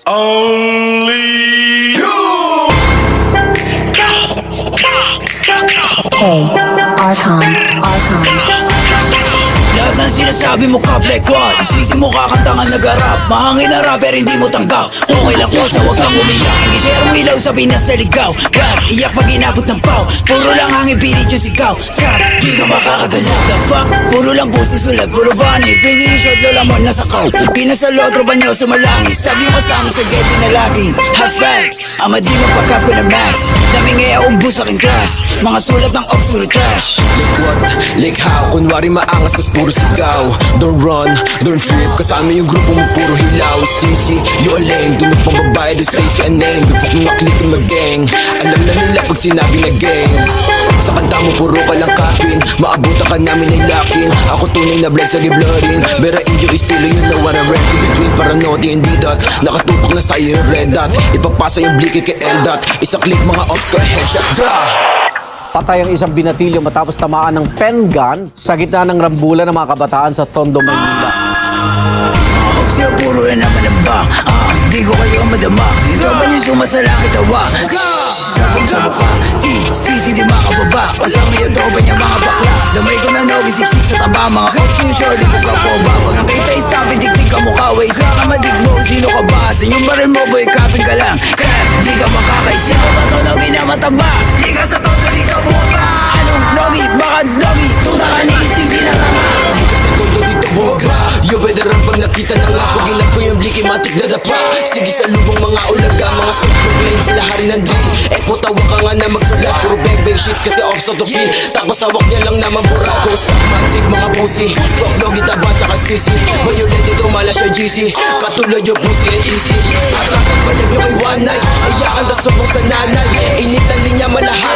Only you. Hey, Archon. Lahat ng sinasabi mo ka black one, isisi mo kakantangan nag-arap. Mahangin na rapper hindi mo tanggap. Okay lang ko sa wag kang umiyak. Hindi share ilaw sa Pinas na ligaw. Rap, iyak pag inabot ng pau. Puro lang hangin pilit yung sigaw. Trap, di ka makakagalaw. The fuck, puro lang busis ulag. Puro funny, pingi yung shot lola mo nasa kaw. Pinasalo, tropa nyo sa malangis. Sabi mo sa amin sa gate na laging hot facts, ama di magpagkap ko na max. Dami ngaya ubus aking class. Mga sulat ng ops puro trash. Like what? Like how? Kunwari maangas tas puro sigaw. Don't run, don't trip. Kasama yung grupo mo puro hilaw. Stingy, you a lame. Dunod pang babae, doon Stacy a name. Bukos mo maklik yung mag-gang. Alam na nila pag sinabi na gang. Sa kanta mo puro ka lang kapin. Maabutan ka namin ay lakin. Ako tunay na blood sa giblorin. Bera inyo estilo, you know what I rap. In between paranoid and D-dot. Nakatutok na sa'yo yung red dot. Ipapasa yung bliki kay L-dot. Isa click mga ops ko headshot. Bra! Patay ang isang binatilyo matapos tamaan ng pen gun sa gitna ng rambulan ng mga kabataan sa Tondo, Maynila. Sir, puro na naman ang bang. Di ko kayo madama. Ito ba yung sumasalangit tawa? Sabi sa mukha, si di makababa. Kasama yung tropa niya mga bakla. Damay ko na nogi, siksik sa taba. Mga coach yung short, hindi ka po ba? Pag nakita yung sabi, dikdik ka mukha. Way sa kamadig mo, sino ka ba? Sa inyong baril mo, boy, kapin ka lang. Crap, di ka makakaisip. Ito ba to nogi na mataba? Di ka sa todo, di ka bumaba. Anong nogi? Baka nogi? Tuta ka ni isisi na nga. Todo dito boba. Yo veteran pag nakita na nga. Pag inap ko yung bliki matik na dapa. Sige sa lubong mga ulaga. Mga self-proclaim sila hari ng drill. Epo tawa ka nga na magsulat. Puro bang shits kasi off to kill. Tapos hawak niya lang naman burado. Sa magic mga pussy. Rocklogi taba tsaka sisi. Violet ito mala siya GC. Katulad yung pussy ay easy. At kapag balag yung kay one night. Ayakan na subong sa nanay. Init ng linya malahat.